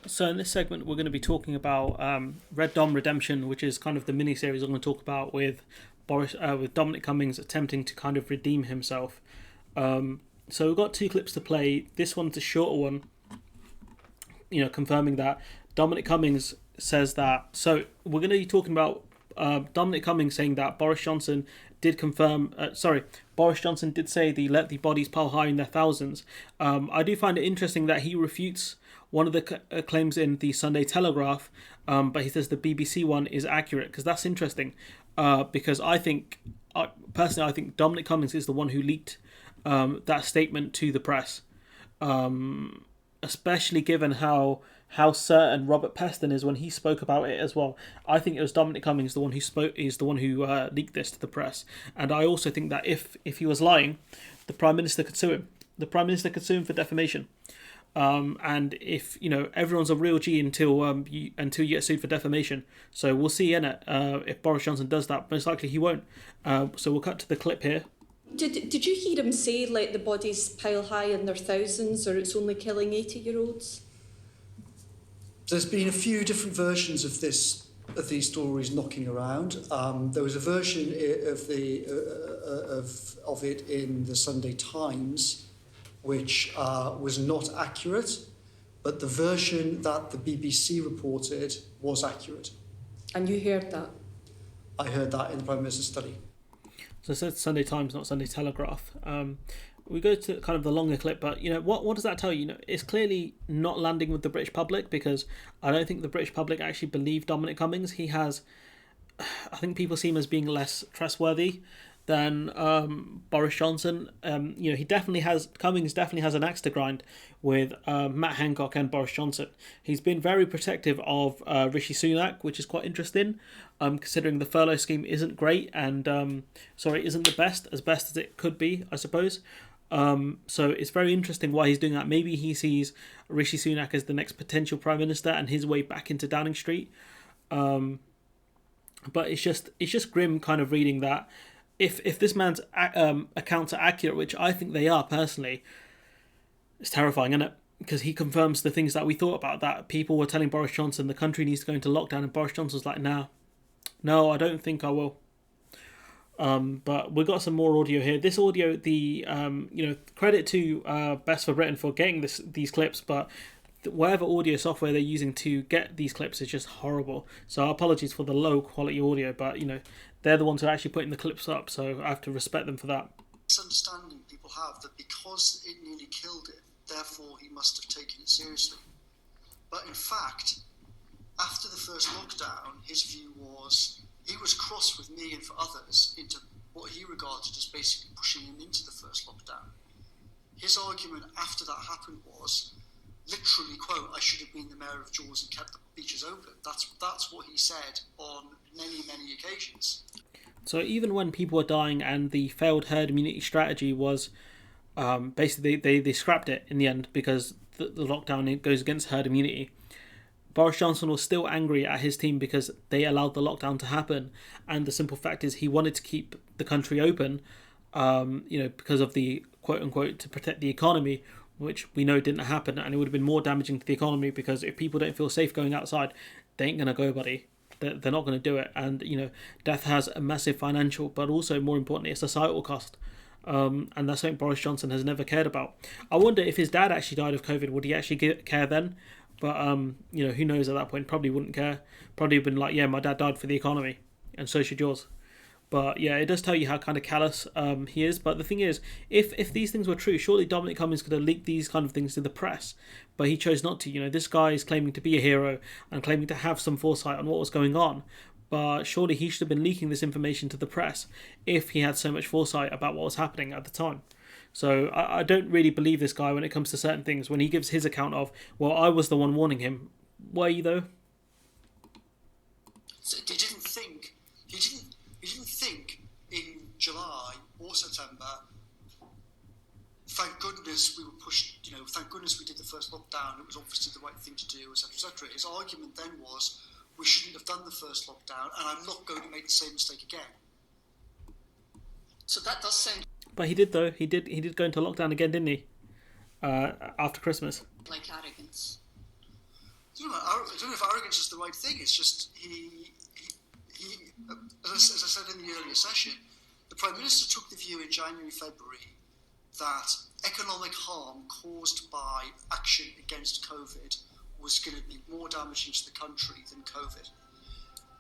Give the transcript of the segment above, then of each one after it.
So in this segment, we're going to be talking about Red Dom Redemption, which is kind of the mini series I'm going to talk about with Dominic Cummings attempting to kind of redeem himself. So we've got two clips to play. This one's a shorter one, confirming that Dominic Cummings says that. So we're going to be talking about Dominic Cummings saying that Boris Johnson did confirm. Boris Johnson did say the let the bodies pile high in their thousands. I do find it interesting that he refutes one of the claims in the Sunday Telegraph, but he says the BBC one is accurate, because that's interesting. Because I think Dominic Cummings is the one who leaked that statement to the press, especially given how certain Robert Peston is when he spoke about it as well. I think it was Dominic Cummings who leaked this to the press, and I also think that if he was lying, the Prime Minister could sue him. The Prime Minister could sue him for defamation. And if everyone's a real G until you get sued for defamation. So we'll see in it if Boris Johnson does that. Most likely he won't. So we'll cut to the clip here. Did you hear him say let the bodies pile high in their thousands, or it's only killing 80-year-olds? There's been a few different versions of these stories knocking around. There was a version of it in the Sunday Times, which was not accurate, but the version that the BBC reported was accurate. And you heard that? I heard that in the Prime Minister's study. So it says Sunday Times, not Sunday Telegraph. We go to kind of the longer clip, but what does that tell you? It's clearly not landing with the British public, because I don't think the British public actually believe Dominic Cummings. I think people see him as being less trustworthy than Boris Johnson. Cummings definitely has an axe to grind with Matt Hancock and Boris Johnson. He's been very protective of Rishi Sunak, which is quite interesting, considering the furlough scheme isn't great and isn't the best as it could be, I suppose. So it's very interesting why he's doing that. Maybe he sees Rishi Sunak as the next potential Prime Minister and his way back into Downing Street. But it's just grim kind of reading that. If this man's accounts are accurate, which I think they are personally, it's terrifying, isn't it? Because he confirms the things that we thought about, that people were telling Boris Johnson the country needs to go into lockdown, and Boris Johnson's like, no, I don't think I will. But we've got some more audio here. This audio, credit to Best for Britain for getting these clips, but whatever audio software they're using to get these clips is just horrible. So apologies for the low quality audio, but they're the ones who are actually putting the clips up, so I have to respect them for that. Misunderstanding people have that because it nearly killed him, therefore he must have taken it seriously. But in fact, after the first lockdown, his view was he was cross with me and for others into what he regarded as basically pushing him into the first lockdown. His argument after that happened was, literally, quote, I should have been the mayor of Jaws and kept the beaches open. That's what he said on many, many occasions. So even when people were dying and the failed herd immunity strategy was basically they scrapped it in the end because the lockdown goes against herd immunity, Boris Johnson was still angry at his team because they allowed the lockdown to happen. And the simple fact is he wanted to keep the country open, because of the quote-unquote to protect the economy, which we know didn't happen, and it would have been more damaging to the economy, because if people don't feel safe going outside, they ain't going to go, buddy. They're not going to do it. And, death has a massive financial, but also, more importantly, a societal cost. And that's something Boris Johnson has never cared about. I wonder if his dad actually died of COVID, would he actually care then? But, who knows at that point? Probably wouldn't care. Probably been like, yeah, my dad died for the economy, and so should yours. But yeah, it does tell you how kind of callous he is. But the thing is, if these things were true, surely Dominic Cummings could have leaked these kind of things to the press. But he chose not to. This guy is claiming to be a hero and claiming to have some foresight on what was going on. But surely he should have been leaking this information to the press if he had so much foresight about what was happening at the time. So I don't really believe this guy when it comes to certain things. When he gives his account of, well, I was the one warning him. Were you, though? So he didn't think in July or September, thank goodness we were pushed, thank goodness we did the first lockdown, it was obviously the right thing to do, etc., etc. His argument then was, we shouldn't have done the first lockdown, and I'm not going to make the same mistake again. So that does sound... But he did, though. He did go into lockdown again, didn't he? After Christmas. Like arrogance. I don't know if arrogance is the right thing. It's just as I said in the earlier session, the Prime Minister took the view in January, February that economic harm caused by action against COVID was going to be more damaging to the country than COVID.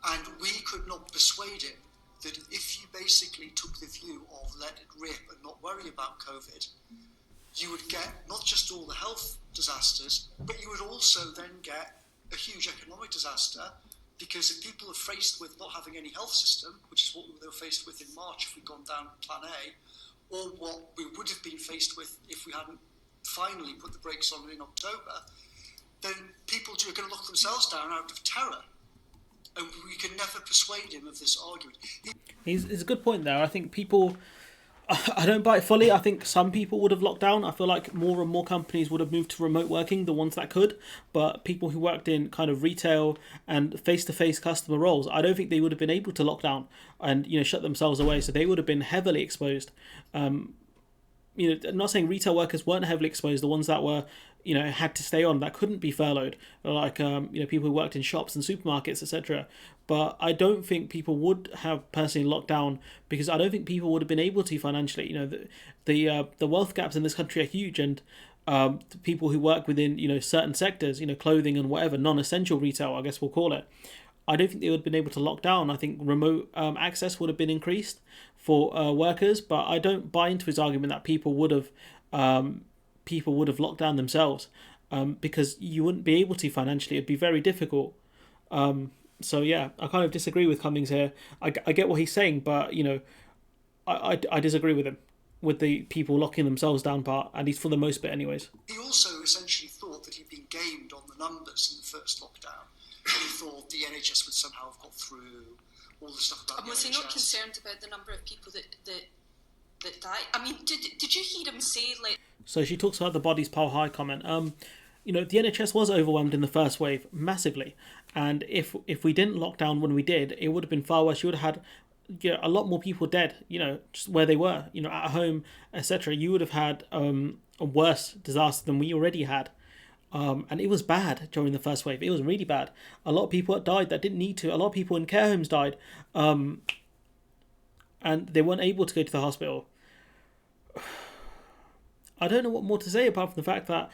And we could not persuade him that if you basically took the view of let it rip and not worry about COVID, you would get not just all the health disasters, but you would also then get a huge economic disaster, because if people are faced with not having any health system, which is what they were faced with in March if we'd gone down Plan A, or what we would have been faced with if we hadn't finally put the brakes on in October, then people are going to lock themselves down out of terror. And we can never persuade him of this argument. It's a good point there. I think people... I don't buy it fully. I think some people would have locked down. I feel like more and more companies would have moved to remote working, the ones that could. But people who worked in kind of retail and face-to-face customer roles, I don't think they would have been able to lock down and, shut themselves away. So they would have been heavily exposed. I'm not saying retail workers weren't heavily exposed. The ones that were, had to stay on, that couldn't be furloughed, like people who worked in shops and supermarkets, etc. But I don't think people would have personally locked down, because I don't think people would have been able to financially. The wealth gaps in this country are huge, and the people who work within certain sectors, clothing and whatever, non-essential retail, I guess we'll call it, I don't think they would have been able to lock down. I think remote access would have been increased for workers, but I don't buy into his argument that people would have locked down themselves, because you wouldn't be able to financially. It'd be very difficult. So yeah, I kind of disagree with Cummings here. I get what he's saying, but I disagree with him with the people locking themselves down part, at least for the most bit, anyways. He also essentially thought that he'd been gamed on the numbers in the first lockdown. He thought the NHS would somehow have got through all the stuff about. And was he not concerned about the number of people that died? I mean, did you hear him say like? So she talks about the bodies pile high comment. The NHS was overwhelmed in the first wave massively, and if we didn't lock down when we did, it would have been far worse. You would have had a lot more people dead, just where they were, at home, etc. You would have had a worse disaster than we already had. And it was bad during the first wave. It was really bad. A lot of people died that didn't need to. A lot of people in care homes died, and they weren't able to go to the hospital. I don't know what more to say apart from the fact that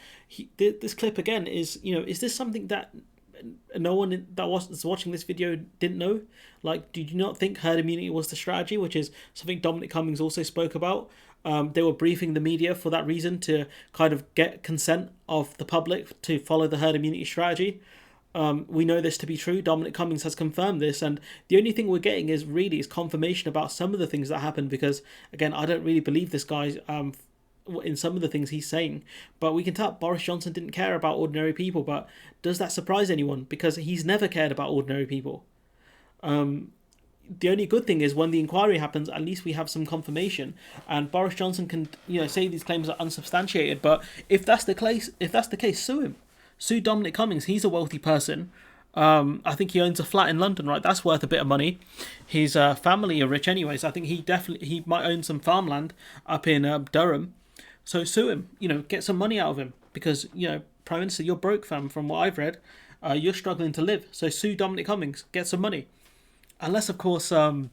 this clip again is this something that no one that was watching this video didn't know? Like, did you not think herd immunity was the strategy, which is something Dominic Cummings also spoke about? They were briefing the media for that reason, to kind of get consent of the public to follow the herd immunity strategy. We know this to be true. Dominic Cummings has confirmed this, and the only thing we're getting is confirmation about some of the things that happened, because again, I don't really believe this guy's in some of the things he's saying, but we can tell Boris Johnson didn't care about ordinary people. But does that surprise anyone? Because he's never cared about ordinary people. The only good thing is when the inquiry happens, at least we have some confirmation, and Boris Johnson can say these claims are unsubstantiated. But if that's the case, sue him. Sue Dominic Cummings. He's a wealthy person. I think he owns a flat in London, right? That's worth a bit of money. His family are rich anyways. I think he might own some farmland up in Durham. So sue him, get some money out of him, because, Prime Minister, you're broke, fam, from what I've read. You're struggling to live. So sue Dominic Cummings, get some money. Unless, of course, you're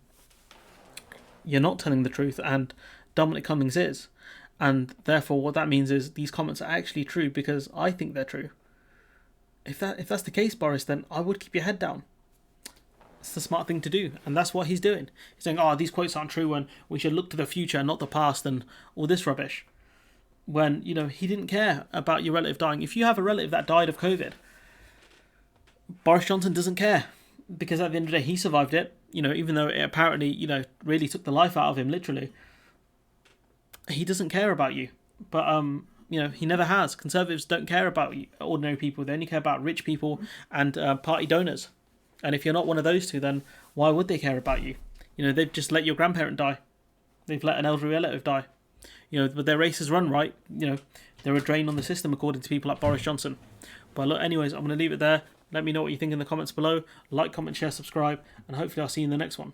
not telling the truth, and Dominic Cummings is. And therefore, what that means is these comments are actually true, because I think they're true. If that's the case, Boris, then I would keep your head down. It's the smart thing to do, and that's what he's doing. He's saying, these quotes aren't true, and we should look to the future, not the past, and all this rubbish. When, he didn't care about your relative dying. If you have a relative that died of COVID, Boris Johnson doesn't care, because at the end of the day, he survived it, even though it apparently, really took the life out of him, literally. He doesn't care about you. But, he never has. Conservatives don't care about ordinary people. They only care about rich people and party donors. And if you're not one of those two, then why would they care about you? They've just let your grandparent die. They've let an elderly relative die. But their race is run right. They're a drain on the system, according to people like Boris Johnson. But look, anyways, I'm going to leave it there. Let me know what you think in the comments below. Like, comment, share, subscribe, and hopefully I'll see you in the next one.